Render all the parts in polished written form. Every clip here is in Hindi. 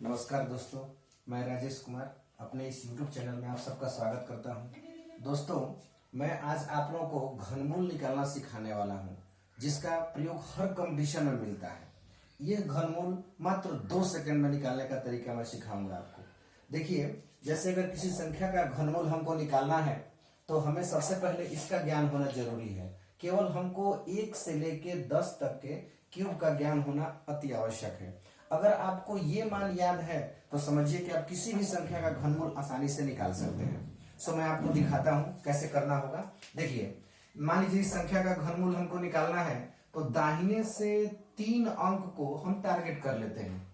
नमस्कार दोस्तों, मैं राजेश कुमार अपने इस YouTube चैनल में आप सबका स्वागत करता हूं। दोस्तों, मैं आज आप लोगों को घनमूल निकालना सिखाने वाला हूं, जिसका प्रयोग हर कंपटीशन में मिलता है। ये घनमूल मात्र 2 सेकंड में निकालने का तरीका मैं सिखाऊंगा आपको। देखिए, जैसे अगर किसी संख्या का घनमूल हमको निकालना है तो हमें सबसे पहले इसका ज्ञान होना जरूरी है। केवल हमको 1 से लेके 10 तक के क्यूब का ज्ञान होना अति आवश्यक है। अगर आपको ये मान याद है तो समझिए कि आप किसी भी संख्या का घनमूल आसानी से निकाल सकते हैं। मैं आपको दिखाता हूं कैसे करना होगा। देखिए, मान लीजिए इस संख्या का घनमूल हमको निकालना है तो दाहिने से 3 अंक को हम टारगेट कर लेते हैं।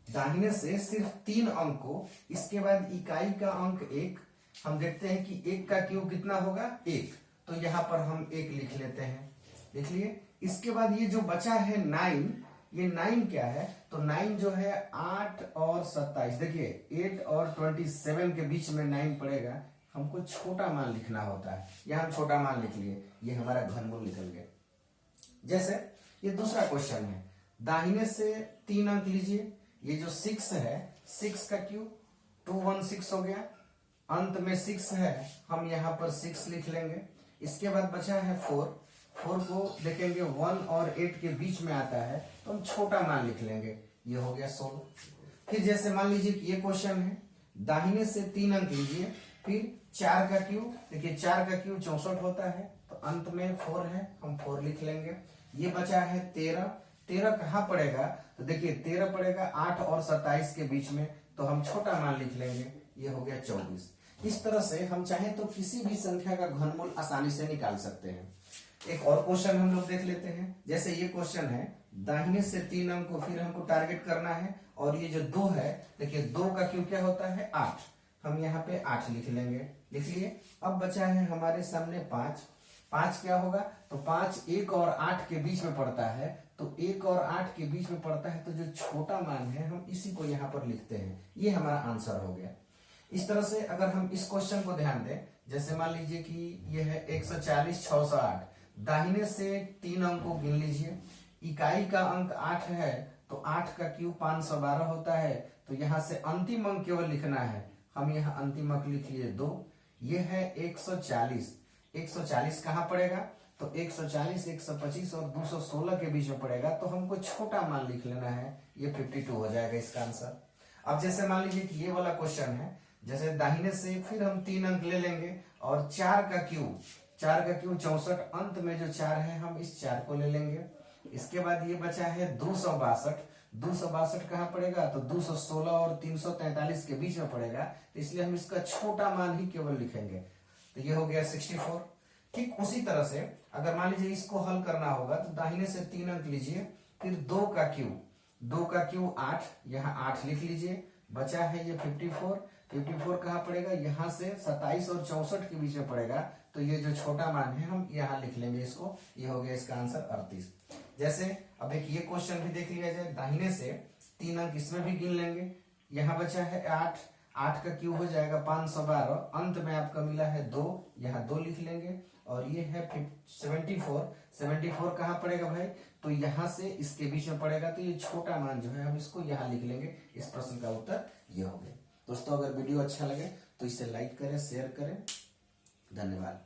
दाहिने से सिर्फ 3 अंक को, इसके बाद इकाई का अंक 1। हम देखते हैं कि 1 का क्यूब कितना होगा 1, तो यहाँ पर हम 1 लिख लेते हैं। देख लिए, इसके बाद ये जो बचा है 9, ये 9 क्या है तो 9 जो है 8 और 27। देखिए 8 और 27 के बीच में 9 पड़ेगा। हमको छोटा मान लिखना होता है, यहाँ हम छोटा मान लिख लिए, ये हमारा घनमूल निकल गया। जैसे ये दूसरा क्वेश्चन है, दाहिने से 3 अंक लीजिए। ये जो 6 है, 6 का क्यूब 216 हो गया। अंत में 6 है, हम यहाँ पर 6 लिख लेंगे। इसके बाद बचा है 4 को देखेंगे 1 और 8 के बीच में आता है तो हम छोटा मान लिख लेंगे, ये हो गया 16। फिर जैसे मान लीजिए कि ये क्वेश्चन है, दाहिने से 3 अंक लीजिए, फिर 4 का क्यूब। देखिए 4 का क्यूब 64 होता है, तो अंत में 4 है, हम 4 लिख लेंगे। ये बचा है 13 कहाँ पड़ेगा तो देखिए 13 पड़ेगा 8 और 27 के बीच में, तो हम छोटा मान लिख लेंगे, ये हो गया 24। इस तरह से हम चाहे तो किसी भी संख्या का घनमूल आसानी से निकाल सकते हैं। एक और क्वेश्चन हम लोग देख लेते हैं। जैसे ये क्वेश्चन है, दाहिने से 3 अंक को फिर हमको टारगेट करना है, और ये जो 2 है, देखिए 2 का क्यूब क्या होता है 8, हम यहाँ पे 8 लिख लेंगे। लिख लिए। अब बचा है हमारे सामने 5 क्या होगा तो 5 1 और 8 के बीच में पड़ता है, तो 1 और 8 के बीच में पड़ता है, तो जो छोटा मान है हम इसी को यहाँ पर लिखते हैं। ये हमारा आंसर हो गया। इस तरह से अगर हम इस क्वेश्चन को ध्यान दें, जैसे मान लीजिए कि ये है 140 608, दाहिने से 3 अंक को गिन लीजिए। इकाई का अंक 8 है, तो 8 का क्यूब 512 होता है, तो यहाँ से अंतिम अंक केवल लिखना है। हम यहाँ अंतिम अंक लिख लिए 2। ये है 140 कहाँ पड़ेगा तो 140 125 और 216 के बीच में पड़ेगा, तो हमको छोटा मान लिख लेना है, ये 52 हो जाएगा इसका आंसर। अब जैसे मान लीजिए कि ये वाला क्वेश्चन है, जैसे दाहिने से फिर हम 3 अंक ले लेंगे, और 4 का क्यूब 64, अंत में जो 4 है हम इस 4 को ले लेंगे। इसके बाद ये बचा है 262 कहाँ पड़ेगा तो 216 और 343 के बीच में पड़ेगा, तो इसलिए हम इसका छोटा मान ही केवल लिखेंगे, तो ये हो गया 64। ठीक उसी तरह से अगर मान लीजिए इसको हल करना होगा तो दाहिने से 3 अंक लीजिए, फिर 2 का क्यूब 8, यहाँ 8 लिख लीजिए। बचा है ये 54 कहाँ पड़ेगा, यहाँ से 27 और 64 के बीच में पड़ेगा, तो ये जो छोटा मान है हम यहाँ लिख लेंगे इसको, ये हो गया इसका आंसर 38। जैसे अब एक ये क्वेश्चन भी देख लिया जाए, दाहिने से 3 अंक इसमें भी गिन लेंगे। यहाँ बचा है 8 का क्यूब हो जाएगा 512, अंत में आपका मिला है 2, यहाँ 2 लिख लेंगे। और ये है 74 कहाँ पड़ेगा भाई तो यहाँ से इसके बीच में पड़ेगा, तो ये छोटा मान जो है हम इसको यहाँ लिख लेंगे। इस प्रश्न का उत्तर ये हो गया। दोस्तों, अगर वीडियो अच्छा लगे तो इसे लाइक करें, शेयर करें। धन्यवाद।